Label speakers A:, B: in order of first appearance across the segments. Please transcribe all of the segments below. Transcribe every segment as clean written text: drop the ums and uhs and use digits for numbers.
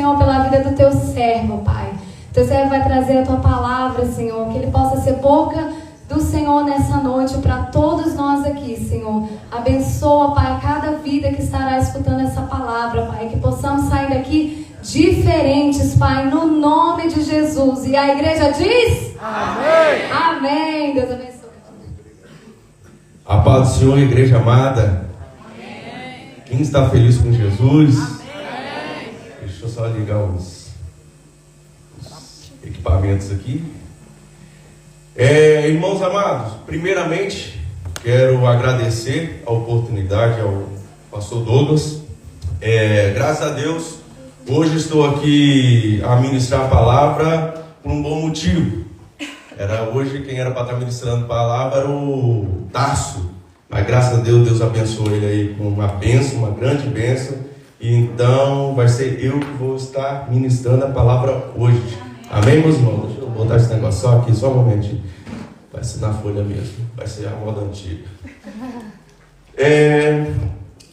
A: Senhor, pela vida do teu servo, Pai. Teu servo vai trazer a tua palavra, Senhor, que ele possa ser boca do Senhor nessa noite para todos nós aqui, Senhor. Abençoa, Pai, cada vida que estará escutando essa palavra, Pai, que possamos sair daqui diferentes, Pai, no nome de Jesus. E a igreja diz?
B: Amém.
A: Amém. Deus abençoe.
B: A paz do Senhor, igreja amada.
A: Amém.
B: Quem está feliz com Jesus?
A: Amém.
B: Deixa eu só ligar os equipamentos aqui. Irmãos amados, primeiramente quero agradecer a oportunidade ao pastor Douglas. Graças a Deus, hoje estou aqui a ministrar a palavra por um bom motivo. Hoje quem era para estar ministrando a palavra era o Tarso, mas graças a Deus, Deus abençoou ele aí com uma bênção, uma grande bênção, e então vai ser eu que vou estar ministrando a palavra hoje. Amém, meus irmãos? Deixa eu botar esse negócio só aqui, só um momentinho. Vai ser na folha mesmo, vai ser a moda antiga.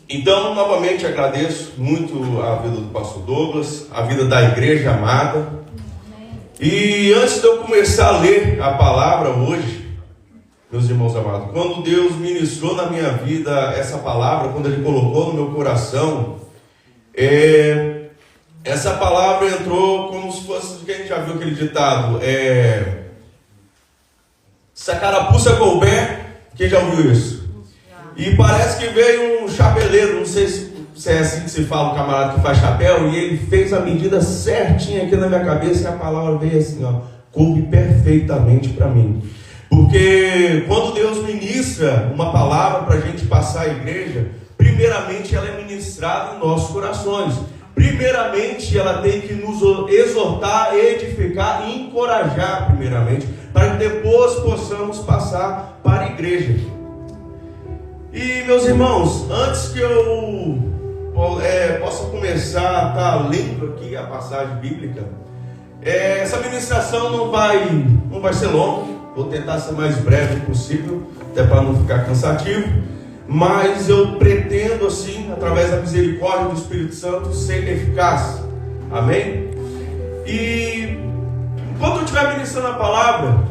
B: Então, novamente agradeço muito a vida do pastor Douglas, a vida da igreja amada. E antes de eu começar a ler a palavra hoje, meus irmãos amados, quando Deus ministrou na minha vida essa palavra, quando Ele colocou no meu coração, essa palavra entrou como se fosse, quem já viu aquele ditado, se a carapuça couber, quem já ouviu isso? E parece que veio um chapeleiro, não sei se é assim que se fala, o camarada que faz chapéu, e ele fez a medida certinha aqui na minha cabeça, e a palavra veio assim, ó, coube perfeitamente para mim. Porque quando Deus ministra uma palavra para a gente passar à igreja, primeiramente ela é ministrada em nossos corações. Primeiramente ela tem que nos exortar, edificar e encorajar primeiramente, para que depois possamos passar para a igreja. E meus irmãos, antes que eu possa começar a estar lendo aqui a passagem bíblica, essa ministração não vai ser longa, vou tentar ser mais breve possível, até para não ficar cansativo, mas eu pretendo assim, através da misericórdia do Espírito Santo, ser eficaz. Amém? E enquanto eu estiver ministrando a palavra,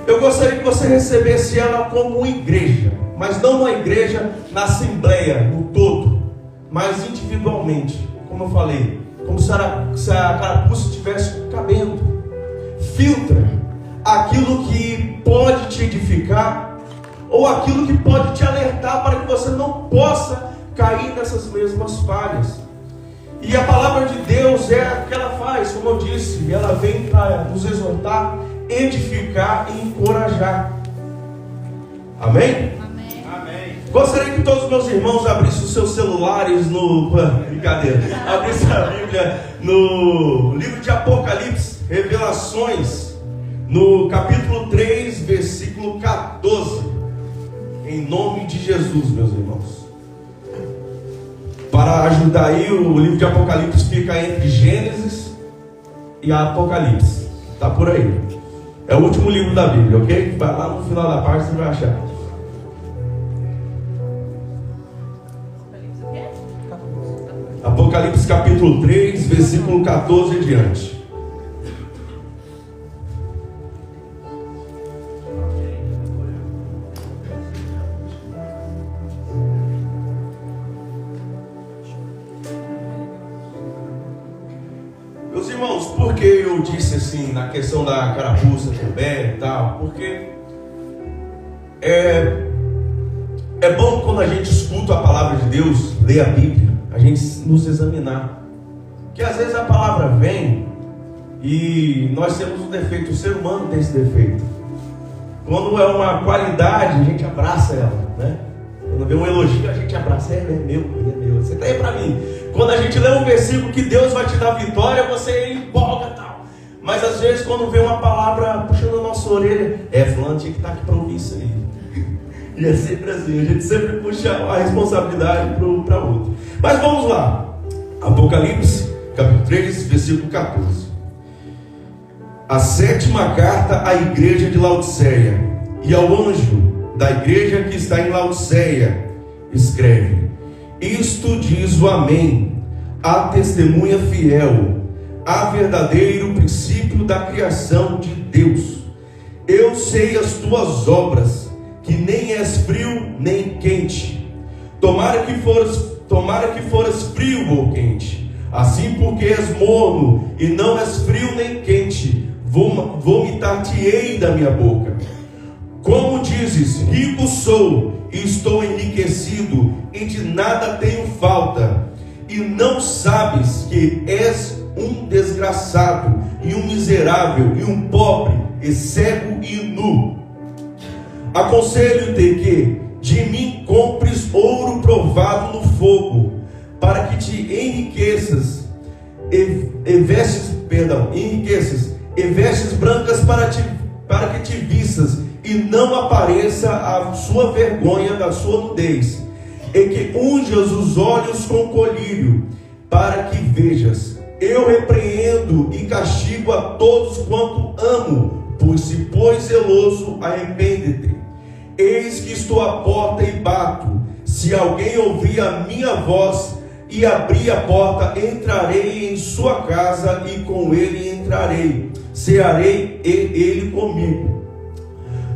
B: eu gostaria que você recebesse ela como uma igreja, mas não uma igreja na assembleia, no todo, mas individualmente, como eu falei, como se a carapuça estivesse cabendo. Filtra aquilo que pode te edificar ou aquilo que pode te alertar para que você não possa cair nessas mesmas falhas. E a palavra de Deus é o que ela faz, como eu disse, ela vem para nos exortar, edificar e encorajar. Amém? Amém. Gostaria que todos os meus irmãos abrissem os seus celulares abrissem a Bíblia no livro de Apocalipse, Revelações, no capítulo 3, versículo 14. Em nome de Jesus, meus irmãos. Para ajudar aí, o livro de Apocalipse fica entre Gênesis e Apocalipse. Está por aí. É o último livro da Bíblia, ok? Vai lá no final da parte, você vai achar. Apocalipse capítulo 3, versículo 14 e diante. Meus irmãos, por que eu disse assim, na questão da carapuça também e tal? Porque é bom quando a gente escuta a palavra de Deus, lê a Bíblia, a gente nos examinar. Porque às vezes a palavra vem e nós temos um defeito, o ser humano tem esse defeito. Quando é uma qualidade, a gente abraça ela, né? Quando vê um elogio, a gente abraça, é meu, você tá aí pra mim. Quando a gente lê um versículo que Deus vai te dar vitória, você empolga e tal. Mas às vezes quando vê uma palavra puxando a nossa orelha, fulano tinha que estar aqui para ouvir isso aí. E é sempre assim, a gente sempre puxa a responsabilidade para outro. Mas vamos lá. Apocalipse, capítulo 3, versículo 14. A sétima carta à igreja de Laodiceia, e ao anjo da igreja que está em Laodiceia, escreve: Isto diz o Amém, a testemunha fiel, a verdadeiro princípio da criação de Deus. Eu sei as tuas obras, que nem és frio nem quente. Tomara que foras frio ou quente. Assim, porque és morno e não és frio nem quente, vomitar-te-ei da minha boca. Como dizes, rico sou e estou enriquecido, e de nada tenho falta, e não sabes que és um desgraçado, e um miserável, e um pobre, e cego e nu. Aconselho-te que de mim compres ouro provado no fogo, para que te enriqueças, e vestes brancas para que te vistas, e não apareça a sua vergonha da sua nudez, e que unjas os olhos com colírio, para que vejas. Eu repreendo e castigo a todos quanto amo, pois se pões zeloso, arrepende-te. Eis que estou à porta e bato. Se alguém ouvir a minha voz e abrir a porta, entrarei em sua casa e com ele entrarei, cearei e ele comigo.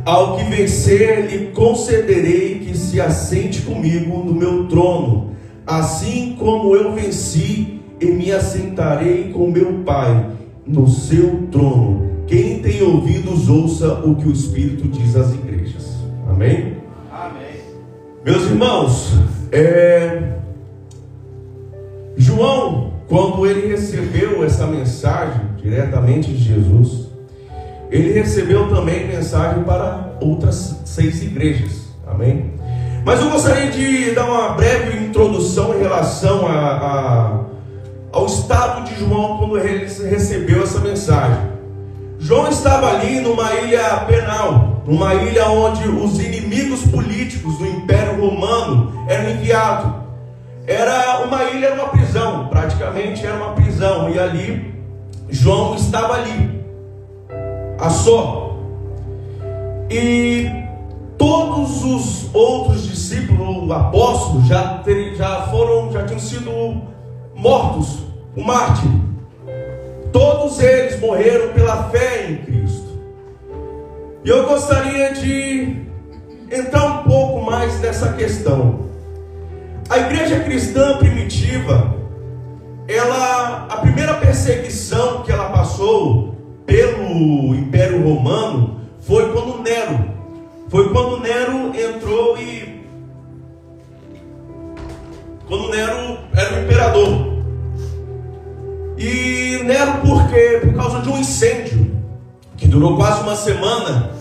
B: Ao que vencer, lhe concederei que se assente comigo no meu trono, assim como eu venci e me assentarei com meu Pai no seu trono. Quem tem ouvidos, ouça o que o Espírito diz às igrejas. Amém?
C: Amém.
B: Meus irmãos, João, quando ele recebeu essa mensagem diretamente de Jesus, ele recebeu também mensagem para outras 6 igrejas. Amém? Mas eu gostaria de dar uma breve introdução em relação ao estado de João quando ele recebeu essa mensagem. João estava ali numa ilha penal, numa ilha onde os inimigos políticos do Império Romano eram enviados. Era uma ilha, era uma prisão, praticamente era uma prisão, e ali João estava ali, a só. E todos os outros discípulos, apóstolos, já tinham sido mortos, o mártir. Todos eles morreram pela fé em Cristo. E eu gostaria de entrar um pouco mais nessa questão. A igreja cristã primitiva, a primeira perseguição que ela passou pelo Império Romano foi quando Nero. Foi quando Nero entrou quando Nero era o imperador. E Nero por quê? Por causa de um incêndio que durou quase uma semana.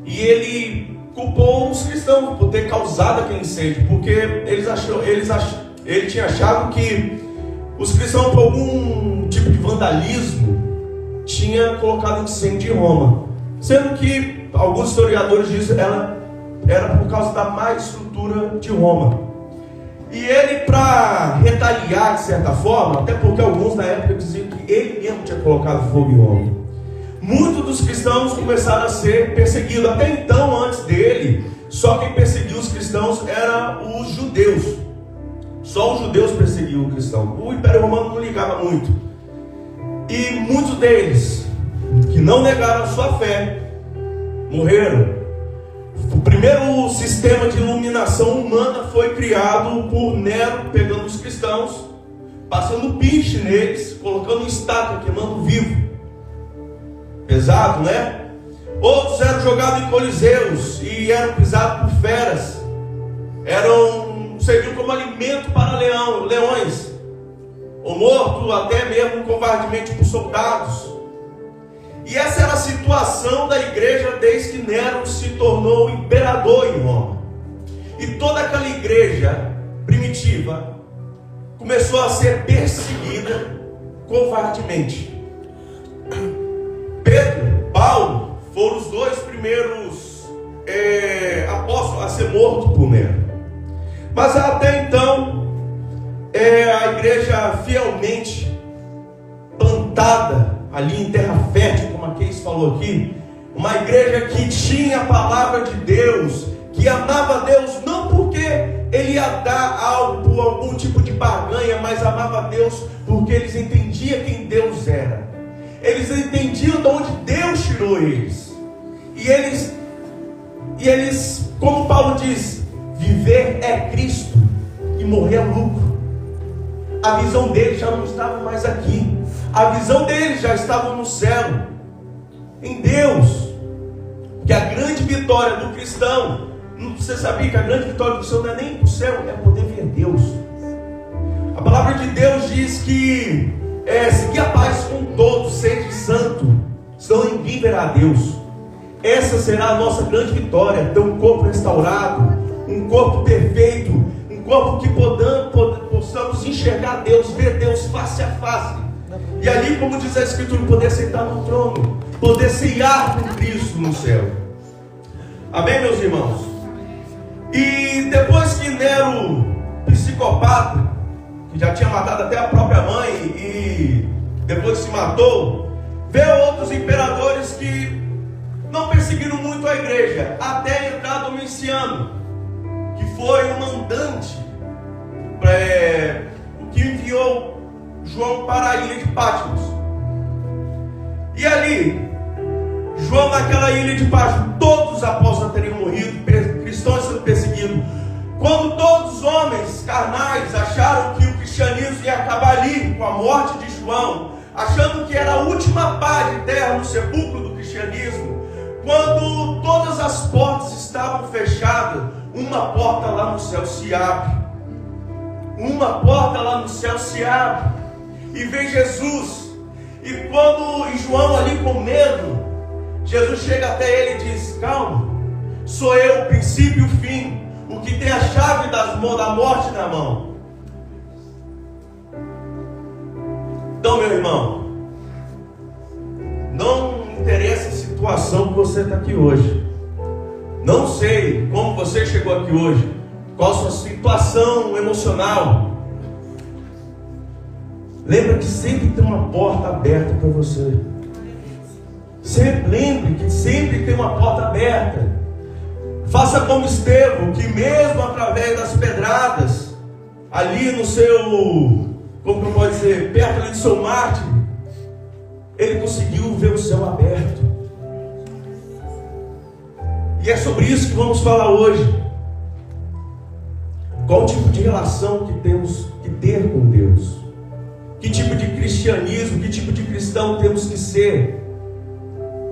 B: E ele culpou os cristãos por ter causado aquele incêndio, porque ele tinha achado que os cristãos, por algum tipo de vandalismo, tinha colocado incêndio em Roma, sendo que alguns historiadores dizem que era por causa da má estrutura de Roma. E ele, para retaliar de certa forma, até porque alguns na época diziam que ele mesmo tinha colocado fogo em Roma, muitos dos cristãos começaram a ser perseguidos. Até então, antes dele, só quem perseguia os cristãos eram os judeus. Só os judeus perseguiam o cristão. O Império Romano não ligava muito. E muitos deles, que não negaram a sua fé, morreram. O primeiro sistema de iluminação humana foi criado por Nero, pegando os cristãos, passando piche neles, colocando estátua, queimando vivo. Pesado, né? Outros eram jogados em coliseus e eram pisados por feras. Serviam como alimento para leões, ou mortos até mesmo covardemente por soldados. E essa era a situação da igreja desde que Nero se tornou imperador em Roma. E toda aquela igreja primitiva começou a ser perseguida covardemente. Pedro, Paulo foram os 2 primeiros apóstolos a ser mortos por Nero. Mas até então, a igreja fielmente plantada ali em terra fértil, como a Keis falou aqui, uma igreja que tinha a palavra de Deus, que amava a Deus, não porque ele ia dar algo por algum tipo de barganha, mas amava a Deus porque eles entendiam quem Deus era. Eles entendiam de onde Deus tirou eles. E eles, como Paulo diz, viver é Cristo e morrer é lucro. A visão deles já não estava mais aqui. A visão deles já estava no céu, em Deus. Que a grande vitória do cristão, você sabia que a grande vitória do cristão não é nem para o céu, é poder ver Deus. A palavra de Deus diz que seguir a paz com todos, sede santo, senão ninguém verá a Deus. Essa será a nossa grande vitória, ter um corpo restaurado, um corpo perfeito, um corpo que possamos enxergar Deus, ver Deus face a face. E ali, como diz a Escritura, poder sentar no trono, poder ceiar com Cristo no céu. Amém, meus irmãos? E depois que Nero, psicopata, que já tinha matado até a própria mãe e depois se matou, veio outros imperadores que não perseguiram muito a igreja, até entrar Domiciano, que foi o mandante que enviou João para a ilha de Patmos. E ali, João naquela ilha de Patmos, todos os apóstolos teriam morrido, cristãos sendo perseguidos. Quando todos os homens carnais acharam que o cristianismo ia acabar ali com a morte de João, achando que era a última pá de terra no sepulcro do cristianismo, quando todas as portas estavam fechadas, uma porta lá no céu se abre. Uma porta lá no céu se abre e vem Jesus. E quando João ali com medo, Jesus chega até ele e diz: calma, sou eu o princípio e o fim, o que tem a chave da morte na mão. Então, meu irmão, não interessa a situação que você está aqui hoje. Não sei como você chegou aqui hoje, qual a sua situação emocional. Lembra que sempre tem uma porta aberta para você. Lembre que sempre tem uma porta aberta. Faça como Estevão, que mesmo através das pedradas, ali no seu, como que pode dizer, perto ali do seu mártir, ele conseguiu ver o céu aberto. E é sobre isso que vamos falar hoje. Qual o tipo de relação que temos que ter com Deus? Que tipo de cristianismo, que tipo de cristão temos que ser?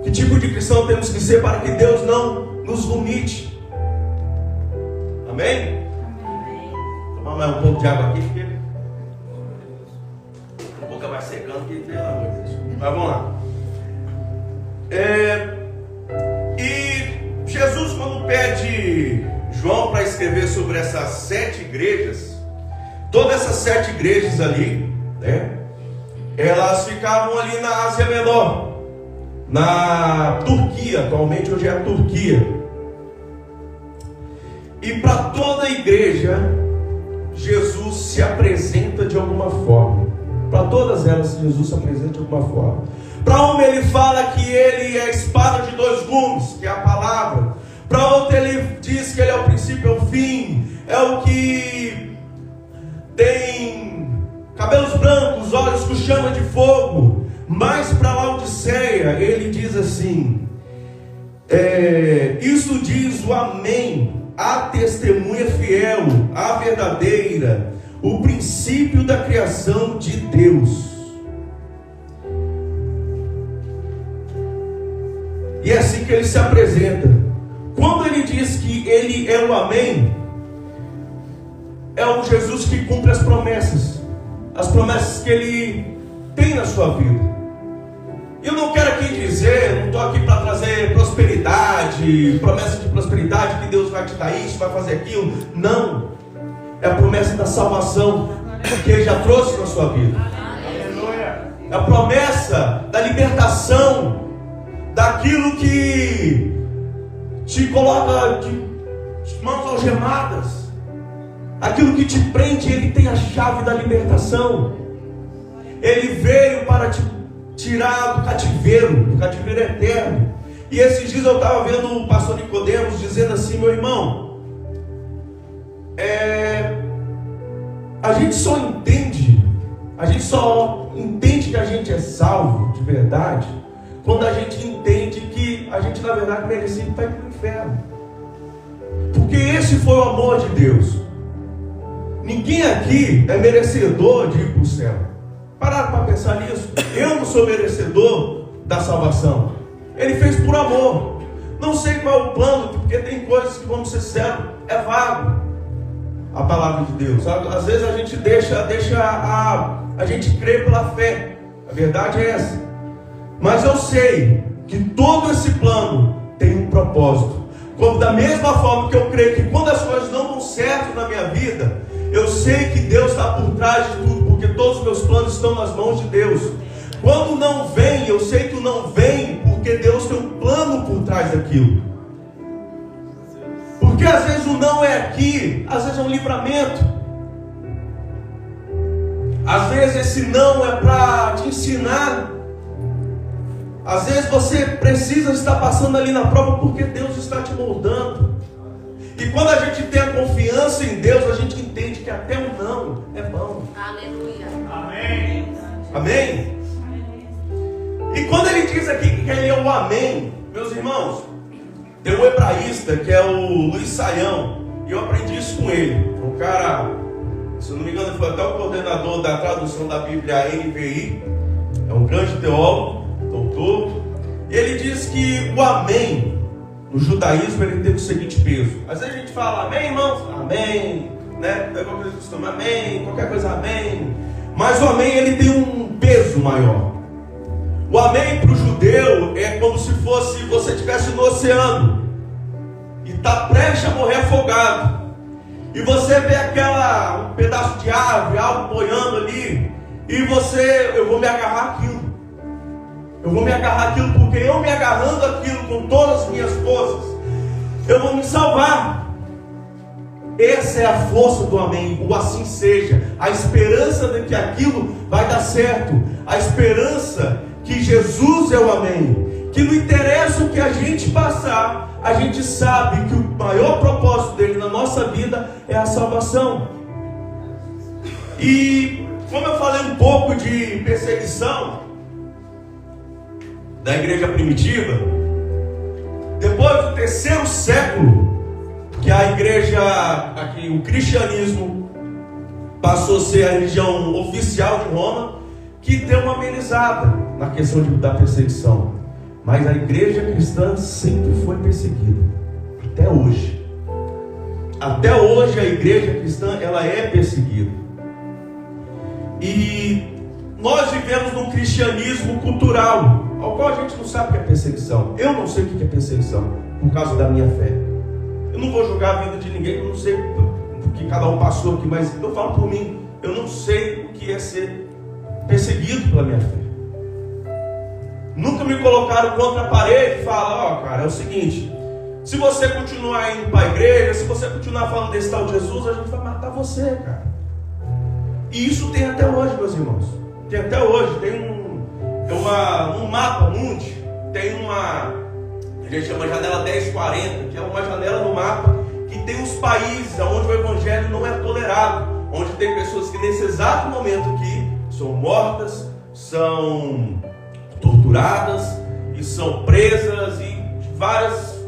B: Que tipo de cristão temos que ser para que Deus não nos vomite? Amém? Tomar mais um pouco de água aqui, porque a boca vai secando aqui, pelo amor de Deus. Mas vamos lá. E Jesus, quando pede João para escrever sobre essas 7 igrejas, todas essas 7 igrejas ali, né, elas ficavam ali na Ásia Menor, na Turquia, atualmente hoje é a Turquia. E para toda a igreja, Jesus se apresenta de alguma forma. Para todas elas, Jesus se apresenta de alguma forma. Para uma ele fala que ele é a espada de 2 gumes, que é a palavra. Para outra ele diz que ele é o princípio e o fim, é o que tem cabelos brancos, olhos com chama de fogo. Mas para Laodiceia ele diz assim: isso diz o Amém, a testemunha fiel, a verdadeira, o princípio da criação de Deus. E é assim que ele se apresenta. Quando ele diz que ele é o Amém, é o Jesus que cumpre as promessas que ele tem na sua vida. Eu não quero aqui dizer, não estou aqui para trazer prosperidade, promessa de prosperidade, que Deus vai te dar isso, vai fazer aquilo. Não, é a promessa da salvação que Ele já trouxe na sua vida. É a promessa da libertação daquilo que te coloca de mãos algemadas, aquilo que te prende. Ele tem a chave da libertação. Ele veio para te tirar do cativeiro eterno. E esses dias eu estava vendo o pastor Nicodemos dizendo assim: meu irmão, a gente só entende que a gente é salvo de verdade quando a gente entende que a gente na verdade merecia ir para o inferno. Porque esse foi o amor de Deus. Ninguém aqui é merecedor de ir para o céu. Pararam para pensar nisso? Eu não sou merecedor da salvação. Ele fez por amor. Não sei qual é o plano, porque tem coisas que, vamos ser sérios, é vago a palavra de Deus. Às vezes a gente deixa a gente crer pela fé. A verdade é essa. Mas eu sei que todo esse plano tem um propósito. Como da mesma forma que eu creio que quando as coisas não vão certo na minha vida, eu sei que Deus está por trás de tudo, porque todos os meus planos estão nas mãos de Deus. Quando não vem, eu sei que o não vem, porque Deus tem um plano por trás daquilo. Porque às vezes o não é aqui, às vezes é um livramento. Às vezes esse não é para te ensinar. Às vezes você precisa estar passando ali na prova porque Deus está te moldando. E quando a gente tem a confiança em Deus, a gente entende que até o não é bom. Aleluia. Amém. Amém. E quando ele diz aqui que ele é o amém, meus irmãos, tem um hebraísta que é o Luiz Saião, e eu aprendi isso com ele. Um cara, se eu não me engano, ele foi até o coordenador da tradução da Bíblia NVI, é um grande teólogo, doutor, e ele diz que o amém no judaísmo ele tem o seguinte peso. Às vezes a gente fala amém, irmãos, amém, né? Qualquer coisa costuma amém, qualquer coisa amém. Mas o amém ele tem um peso maior. O amém para o judeu é como se fosse você estivesse no oceano e está prestes a morrer afogado. E você vê um pedaço de árvore, algo boiando ali, e eu vou me agarrar àquilo. Eu vou me agarrar àquilo, porque eu me agarrando àquilo com todas as minhas forças, eu vou me salvar. Essa é a força do amém, o assim seja. A esperança de que aquilo vai dar certo. A esperança que Jesus é o amém. Que não interessa o que a gente passar, a gente sabe que o maior propósito dele na nossa vida é a salvação. E como eu falei um pouco de perseguição da igreja primitiva, depois do 3º século, que a igreja, aqui, o cristianismo passou a ser a religião oficial de Roma, que deu uma amenizada na questão da perseguição. Mas a igreja cristã sempre foi perseguida, até hoje. Até hoje a igreja cristã ela é perseguida. E nós vivemos num cristianismo cultural, ao qual a gente não sabe o que é perseguição. Eu não sei o que é perseguição, por causa da minha fé. Eu não vou julgar a vida de ninguém, eu não sei o que cada um passou aqui, mas eu falo por mim, eu não sei o que é ser perseguido pela minha fé. Nunca me colocaram contra a parede e falaram, cara, é o seguinte, se você continuar indo para a igreja, se você continuar falando desse tal Jesus, a gente vai matar você, cara. E isso tem até hoje, meus irmãos. Tem até hoje, tem um mapa mundi, tem a gente chama janela 1040, que é uma janela no mapa que tem os países onde o evangelho não é tolerado, onde tem pessoas que nesse exato momento aqui são mortas, são torturadas e são presas e de várias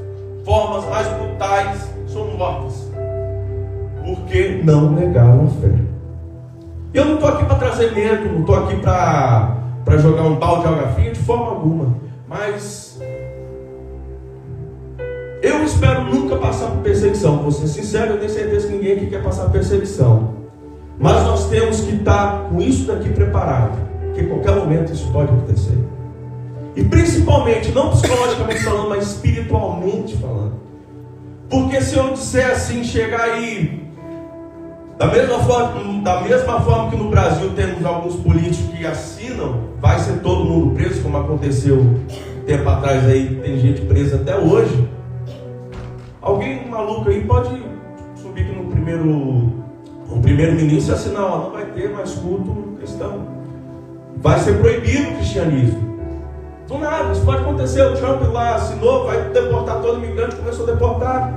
B: formas mais brutais são mortas porque não negaram a fé. Eu não estou aqui para trazer medo, não estou aqui para jogar um balde de água fria de forma alguma, mas eu espero nunca passar por perseguição. Vou ser sincero, eu tenho certeza que ninguém aqui quer passar por perseguição, mas nós temos que estar com isso daqui preparado, porque em qualquer momento isso pode acontecer. E principalmente, não psicologicamente falando, mas espiritualmente falando. Porque se eu disser assim, chegar aí, da mesma forma que no Brasil temos alguns políticos que assinam, vai ser todo mundo preso, como aconteceu tempo atrás aí, tem gente presa até hoje. Alguém maluco aí pode subir aqui no primeiro-ministro e assinar, não vai ter mais culto cristão. Vai ser proibido o cristianismo. Do nada, isso pode acontecer. O Trump lá assinou, vai deportar todo imigrante, começou a deportar.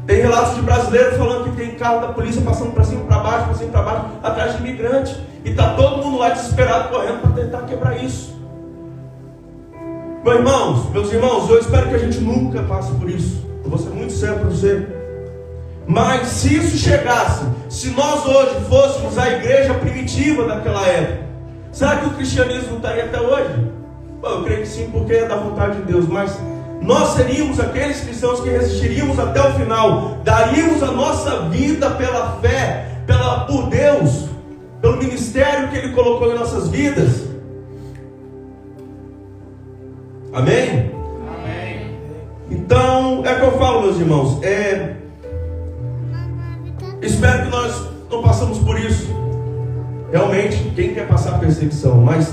B: Tem relatos de brasileiros falando que tem carro da polícia passando para cima, para baixo, atrás de imigrante. E está todo mundo lá desesperado, correndo para tentar quebrar isso. Meus irmãos, eu espero que a gente nunca passe por isso. Eu vou ser muito sério para você. Mas se isso chegasse, se nós hoje fôssemos a igreja primitiva daquela época, será que o cristianismo estaria até hoje? Bom, eu creio que sim, porque é da vontade de Deus. Mas nós seríamos aqueles cristãos que resistiríamos até o final, daríamos a nossa vida pela fé, por Deus, pelo ministério que Ele colocou em nossas vidas. Amém?
C: Amém.
B: Então, é o que eu falo, meus irmãos. Espero que nós não passamos por isso. Realmente, quem quer passar perseguição? Mas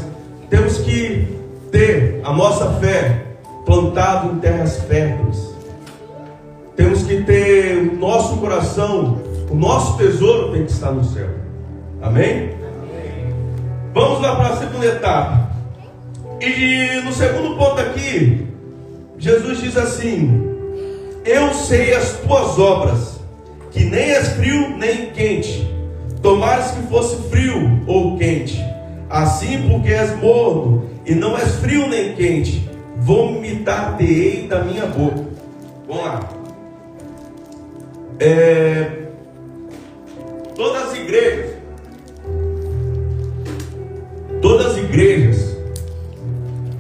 B: temos que ter a nossa fé plantada em terras férteis. Temos que ter o nosso coração, o nosso tesouro tem que estar no céu. Amém?
C: Amém.
B: Vamos lá para a segunda etapa. E no segundo ponto aqui, Jesus diz assim: eu sei as tuas obras, que nem és frio nem quente. Tomares que fosse frio ou quente. Assim, porque és morno e não és frio nem quente, vomitar-te-ei da minha boca. Vamos lá. Todas as igrejas,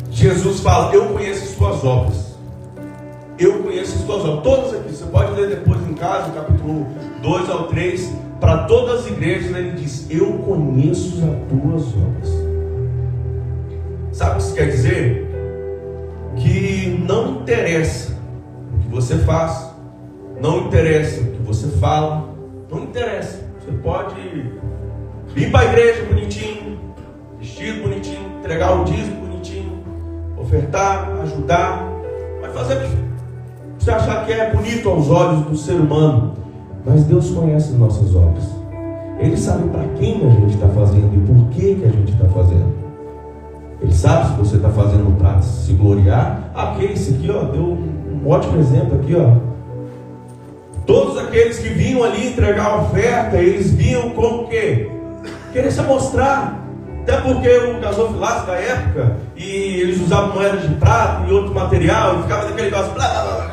B: Jesus fala: eu conheço as tuas obras. Eu conheço as tuas obras. Todas aqui, você pode ler depois em casa, capítulo 2 ao 3. Para todas as igrejas ele diz: eu conheço as tuas obras. Sabe o que isso quer dizer? Que não interessa o que você faz, não interessa o que você fala, não interessa. Você pode vir para a igreja bonitinho, vestido bonitinho, entregar o dízimo bonitinho, ofertar, ajudar, vai fazer o que você achar que é bonito aos olhos do ser humano. Mas Deus conhece as nossas obras. Ele sabe para quem a gente está fazendo e por que a gente está fazendo. Ele sabe se você está fazendo para se gloriar. Esse aqui, ó, deu um ótimo exemplo aqui, ó. Todos aqueles que vinham ali entregar a oferta, eles vinham como o quê? Querer se mostrar. Até porque o gasofilaço da época, e eles usavam moedas de prata e outro material, e ficava daquele negócio,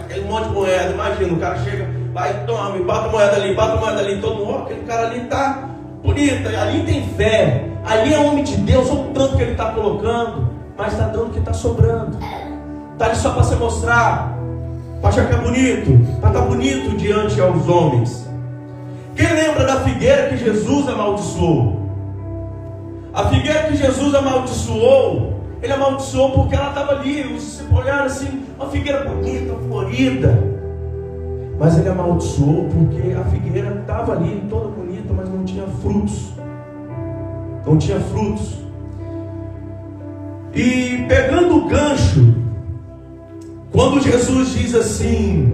B: aquele monte de moeda. Imagina, o cara chega, vai, toma, bota a moeda ali, todo mundo, aquele cara ali está bonito, ali tem fé, ali é homem de Deus, olha o tanto que ele está colocando, mas está dando o que está sobrando, está ali só para se mostrar, para achar que é bonito, para estar bonito diante aos homens. Quem lembra da figueira que Jesus amaldiçoou? A figueira que Jesus amaldiçoou, ele amaldiçoou porque ela estava ali, você olhar assim, uma figueira bonita, florida. Mas ele amaldiçoou porque a figueira estava ali toda bonita, mas não tinha frutos. Não tinha frutos. E pegando o gancho, quando Jesus diz assim: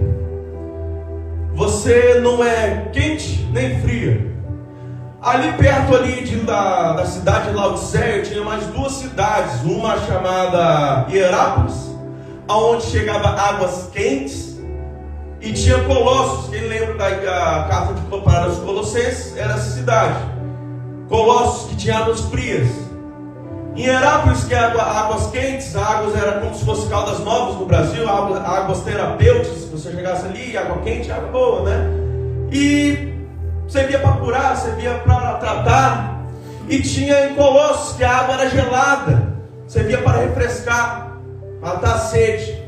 B: você não é quente nem fria. Ali perto da cidade de Laodiceia tinha mais duas cidades, uma chamada Hierápolis, aonde chegava águas quentes, e tinha Colossos. Quem lembra da carta de para os Colossenses? Era essa cidade. Colossos, que tinha águas frias. Em Hierápolis, que é águas quentes, águas era como se fosse Caldas Novas no Brasil, águas terapêuticas. Se você chegasse ali, água quente, água boa, né? E servia para curar, servia para tratar. E tinha em Colossos, que a água era gelada, servia para refrescar, matar a sede.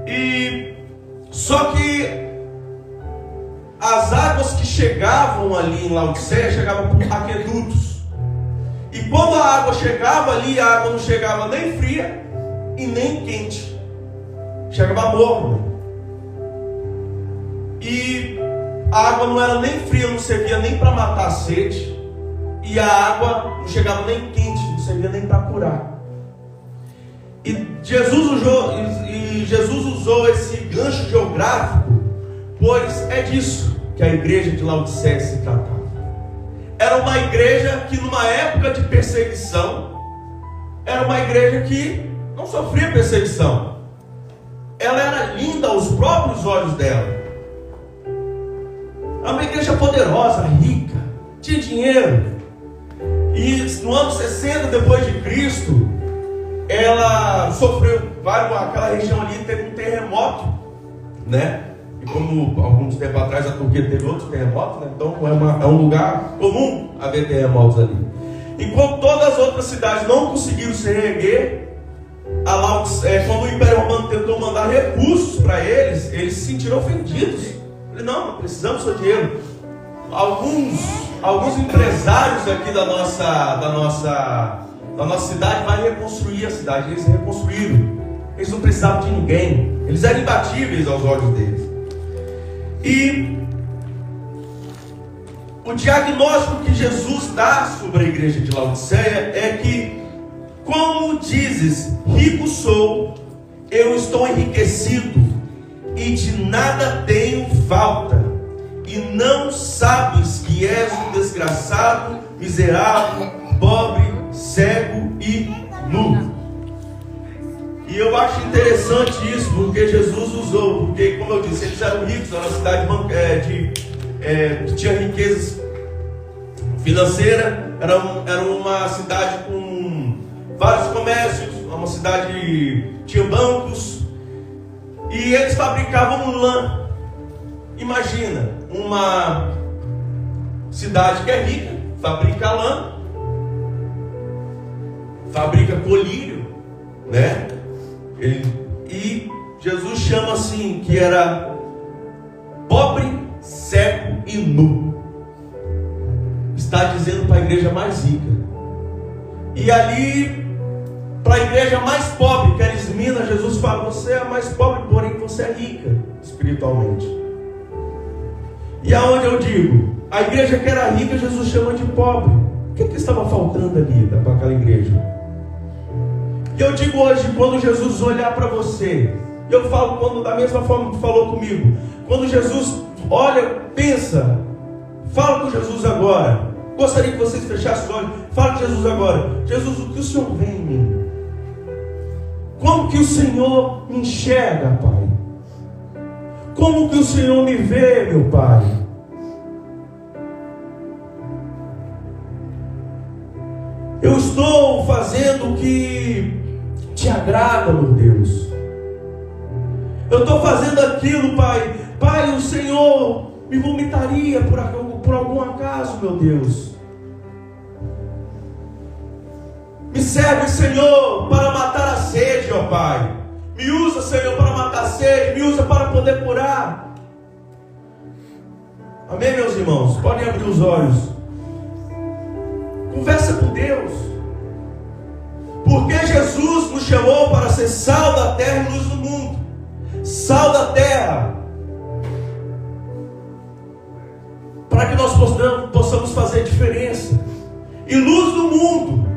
B: E só que as águas que chegavam ali em Laodiceia chegavam por aquedutos. E quando a água chegava ali, a água não chegava nem fria e nem quente, chegava morna. E a água não era nem fria, não servia nem para matar a sede, e a água não chegava nem quente, não servia nem para curar. E Jesus usou esse gancho geográfico, pois é disso que a igreja de Laodiceia se tratava. Era uma igreja que numa época de perseguição, era uma igreja que não sofria perseguição. Ela era linda aos próprios olhos dela, Era uma igreja poderosa, rica, tinha dinheiro. E no ano 60 depois de Cristo, ela sofreu aquela região ali teve um terremoto, né? E como alguns tempos atrás a Turquia teve outros terremotos, né? Então é um lugar comum haver terremotos ali. Enquanto todas as outras cidades não conseguiram se reerguer, quando o Império Romano tentou mandar recursos para eles se sentiram ofendidos. Não precisamos do seu dinheiro. Alguns empresários aqui da nossa cidade vai reconstruir a cidade. Eles reconstruíram. Eles não precisavam de ninguém. Eles eram imbatíveis aos olhos deles. E o diagnóstico que Jesus dá sobre a igreja de Laodiceia é que, como dizes, rico sou, eu estou enriquecido e de nada tenho falta, e não sabes que és um desgraçado, miserável, pobre, cego e nu. E eu acho interessante isso, porque Jesus usou, porque, como eu disse, eles eram ricos, era uma cidade que tinha riquezas financeiras, era uma cidade com vários comércios, uma cidade tinha bancos, e eles fabricavam lã. Imagina, uma cidade que é rica, fabrica lã, fabrica colírio, né? E Jesus chama assim, que era pobre, cego e nu. Está dizendo para a igreja mais rica. E ali, para a igreja mais pobre, que era Esmina, Jesus fala: você é a mais pobre, porém você é rica espiritualmente. E aonde eu digo, a igreja que era rica, Jesus chama de pobre. O que estava faltando ali para aquela igreja? E eu digo hoje, quando Jesus olhar para você, eu falo da mesma forma que falou comigo, quando Jesus olha, pensa, fala com Jesus agora. Gostaria que vocês fechassem os olhos. Fala com Jesus agora. Jesus, o que o Senhor vê em mim? Como que o Senhor me enxerga, Pai? Como que o Senhor me vê, meu Pai? Eu estou fazendo o que te agrada, meu Deus. Eu estou fazendo aquilo, Pai. Pai, o Senhor me vomitaria por algum acaso, meu Deus. Me serve, Senhor, para matar a sede, ó Pai. Me usa, Senhor, para matar a sede. Me usa para poder curar. Amém, meus irmãos? Podem abrir os olhos. Conversa com Deus. Porque Jesus nos chamou para ser sal da terra e luz do mundo. Sal da terra, para que nós possamos fazer diferença. E luz do mundo,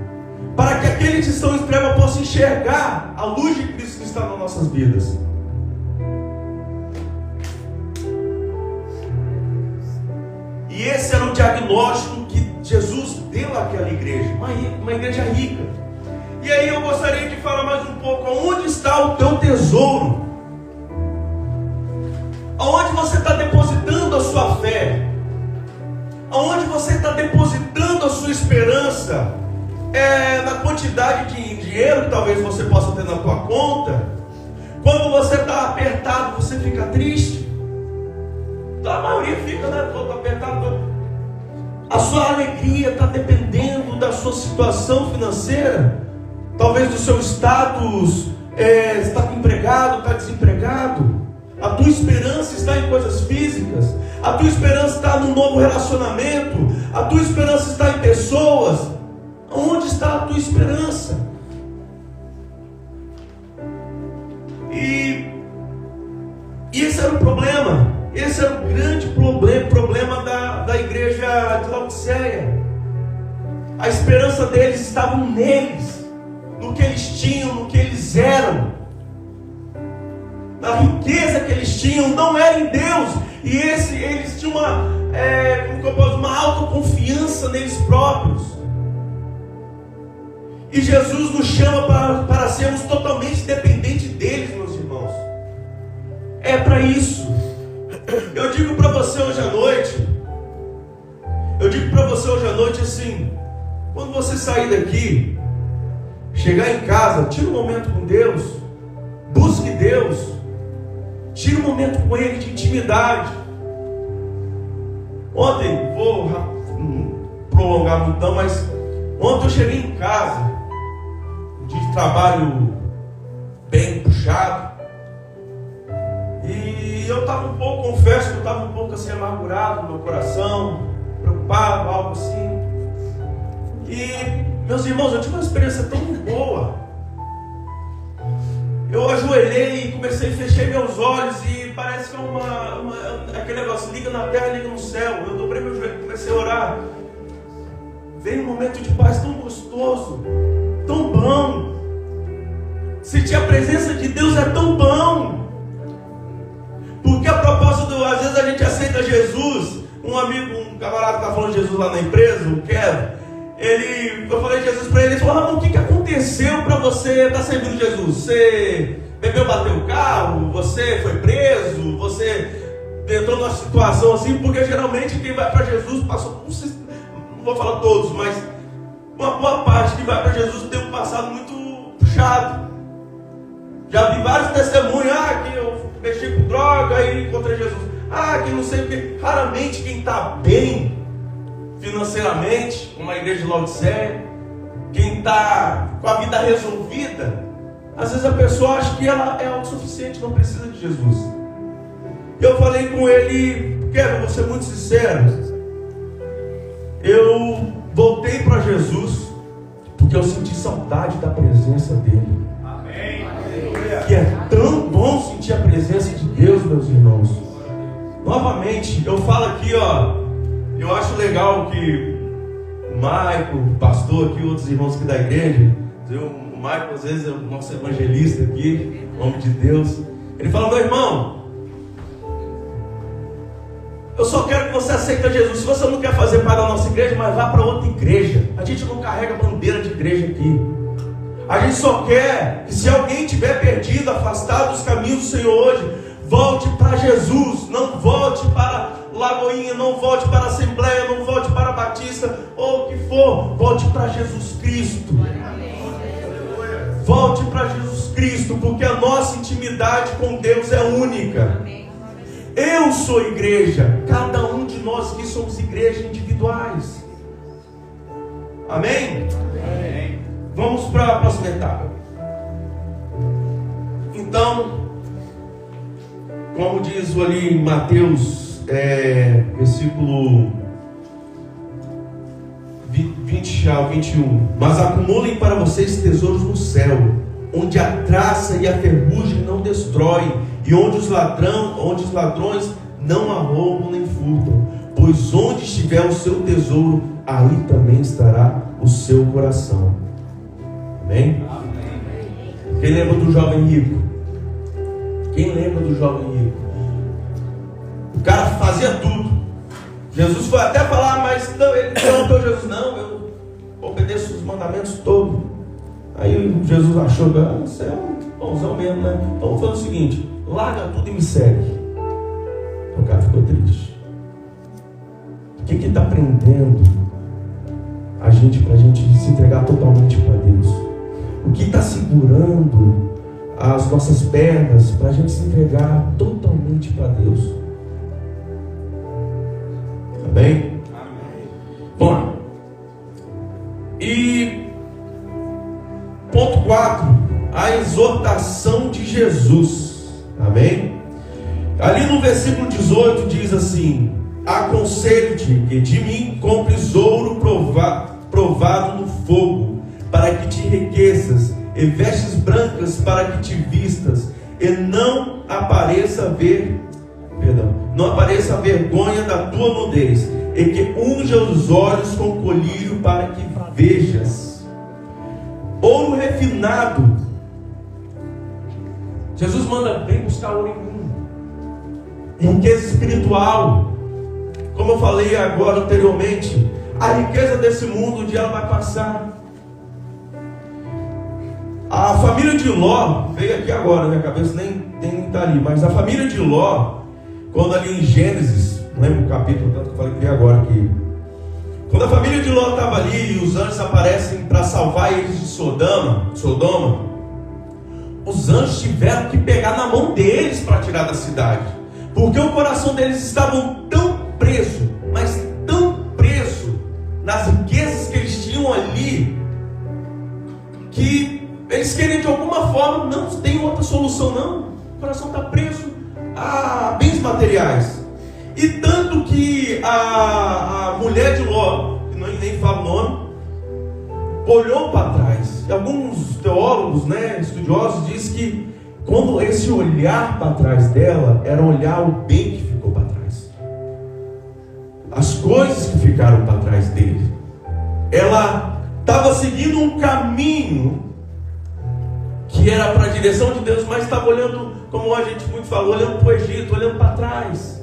B: para que aqueles que estão em treva possam enxergar a luz de Cristo que está nas nossas vidas. E esse era o diagnóstico que Jesus deu àquela igreja, uma igreja rica. E aí eu gostaria de falar mais um pouco, onde está o teu tesouro? Aonde você está depositando a sua fé? Aonde você está depositando a sua esperança? Na quantidade de dinheiro que talvez você possa ter na tua conta? Quando você está apertado, você fica triste? A maioria fica, né? Todo apertado. A sua alegria está dependendo da sua situação financeira? Talvez do seu status, está empregado, está desempregado. A tua esperança está em coisas físicas. A tua esperança está num novo relacionamento. A tua esperança está em pessoas. Onde está a tua esperança? E esse era o problema. Esse era o grande problema da igreja de Laodiceia. A esperança deles estava neles, no que eles tinham, no que eles eram, na riqueza que eles tinham. Não era em Deus. E eles tinham uma autoconfiança neles próprios. E Jesus nos chama para sermos totalmente dependentes deles, meus irmãos. É para isso. Eu digo para você hoje à noite, noite assim: quando você sair daqui, chegar em casa, tira um momento com Deus, busque Deus, tire um momento com Ele de intimidade. Ontem, vou prolongar muito não, mas ontem eu cheguei em casa, um dia de trabalho bem puxado, e eu estava um pouco, confesso que eu estava um pouco assim amargurado no meu coração, preocupado, algo assim. E, meus irmãos, eu tive uma experiência tão boa. Eu ajoelhei e comecei, fechei meus olhos e parece que é aquele negócio, liga na terra, liga no céu. Eu dobrei meu joelho e comecei a orar. Veio um momento de paz tão gostoso, tão bom. Sentir a presença de Deus é tão bom. Porque a propósito, às vezes a gente aceita Jesus. Um camarada que está falando de Jesus lá na empresa, o Kevin, eu falei de Jesus para ele, ele falou: o que aconteceu para você estar servindo Jesus? Você bebeu, bateu o carro, você foi preso, você entrou numa situação assim? Porque geralmente quem vai para Jesus passou, não vou falar todos, mas uma boa parte que vai para Jesus tem um passado muito puxado. Já vi vários testemunhos: que eu mexi com droga e encontrei Jesus, que não sei o que. Raramente quem está bem financeiramente, como a igreja de Laodiceia, quem está com a vida resolvida, às vezes a pessoa acha que ela é autossuficiente, não precisa de Jesus. Eu falei com ele: Kevin, vou ser muito sincero, eu voltei para Jesus porque eu senti saudade da presença dele. Amém. Que é tão bom sentir a presença de Deus, meus irmãos. Novamente, eu falo aqui, eu acho legal que o Maico, o pastor aqui, outros irmãos aqui da igreja, o Maico às vezes é o nosso evangelista aqui, em nome de Deus. Ele fala: meu irmão, eu só quero que você aceite Jesus. Se você não quer fazer parte da nossa igreja, mas vá para outra igreja. A gente não carrega bandeira de igreja aqui. A gente só quer que, se alguém estiver perdido, afastado dos caminhos do Senhor hoje, volte para Jesus. Não volte para Lagoinha, não volte para a Assembleia, não volte para a Batista, ou o que for. Volte para Jesus Cristo. Volte para Jesus Cristo, porque a nossa intimidade com Deus é única. Eu sou igreja, cada um de nós aqui somos igrejas individuais. Amém? Amém. Vamos para a próxima etapa. Então, como diz ali em Mateus, versículo 20 ao 21: mas acumulem para vocês tesouros no céu, onde a traça e a ferrugem não destroem, e onde os ladrões não arrombam nem furtam. Pois onde estiver o seu tesouro, aí também estará o seu coração. Amém? Quem lembra do jovem rico? Quem lembra do jovem rico? O cara fazia tudo. Jesus foi até falar, mas não, ele perguntou: Jesus, não, eu obedeço os mandamentos todos. Aí Jesus achou: você é um bonzão mesmo, né? Então vamos fazer o seguinte: larga tudo e me segue. O cara ficou triste. O que está prendendo a gente para a gente se entregar totalmente para Deus? O que está segurando as nossas pernas para a gente se entregar totalmente para Deus? Amém? Bom, e ponto 4, a exortação de Jesus. Amém? Ali no versículo 18 diz assim: aconselho-te que de mim compres ouro provado no fogo, para que te enriqueças, e vestes brancas para que te vistas, e não apareça a vergonha da tua nudez, e que unja os olhos com colírio para que vejas. Ouro refinado. Jesus manda: vem buscar ouro em mim. Riqueza espiritual. Como eu falei agora anteriormente, a riqueza desse mundo, um dia ela vai passar. A família de Ló veio aqui agora na minha cabeça, nem está ali, mas a família de Ló, quando ali em Gênesis, não lembro o capítulo, tanto que eu falei que veio agora aqui, Quando a família de Ló estava ali e os anjos aparecem para salvar eles de Sodoma, os anjos tiveram que pegar na mão deles para tirar da cidade, porque o coração deles estava tão preso, mas tão preso nas riquezas que eles tinham ali, que eles queriam de alguma forma, não tem outra solução não, o coração está preso a bens materiais. E tanto que a mulher de Ló, que nem fala o nome, olhou para trás. E alguns teólogos, estudiosos, dizem que quando esse olhar para trás dela, era olhar o bem que ficou para trás, as coisas que ficaram para trás dele. Ela estava seguindo um caminho que era para a direção de Deus, mas estava olhando, como a gente muito falou, olhando para o Egito, olhando para trás.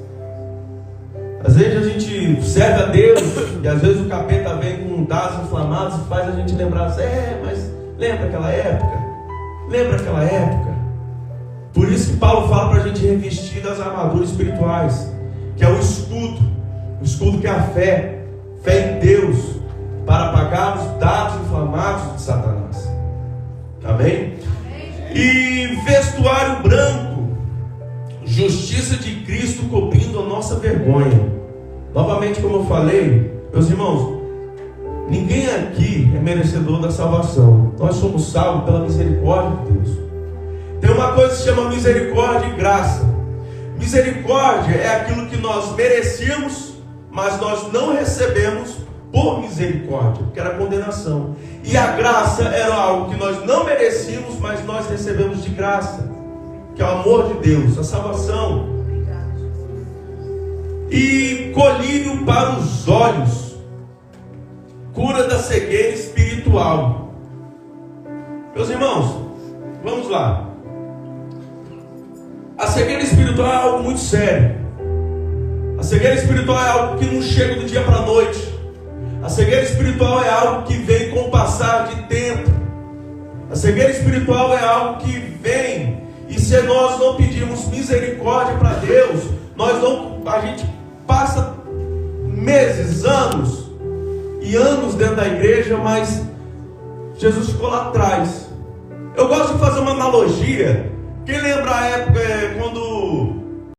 B: Às vezes a gente serve a Deus e às vezes o capeta vem com dados inflamados e faz a gente lembrar assim, mas lembra aquela época? Lembra aquela época? Por isso que Paulo fala para a gente revestir das armaduras espirituais, que é o escudo que é a fé em Deus, para apagar os dados inflamados de Satanás. Amém? E vestuário branco, justiça de Cristo cobrindo a nossa vergonha. Novamente, como eu falei, meus irmãos, ninguém aqui é merecedor da salvação. Nós somos salvos pela misericórdia de Deus. Tem uma coisa que se chama misericórdia e graça. Misericórdia é aquilo que nós merecíamos, mas nós não recebemos por misericórdia, que era condenação. E a graça era algo que nós não merecíamos, mas nós recebemos de graça, que é o amor de Deus, a salvação. E colírio para os olhos, cura da cegueira espiritual. Meus irmãos, vamos lá. A cegueira espiritual é algo muito sério. A cegueira espiritual é algo que não chega do dia para a noite. A cegueira espiritual é algo que vem com o passar de tempo. A cegueira espiritual é algo que vem, e se nós não pedirmos misericórdia para Deus, a gente passa meses, anos e anos dentro da igreja, mas Jesus ficou lá atrás. Eu gosto de fazer uma analogia. Quem lembra a época quando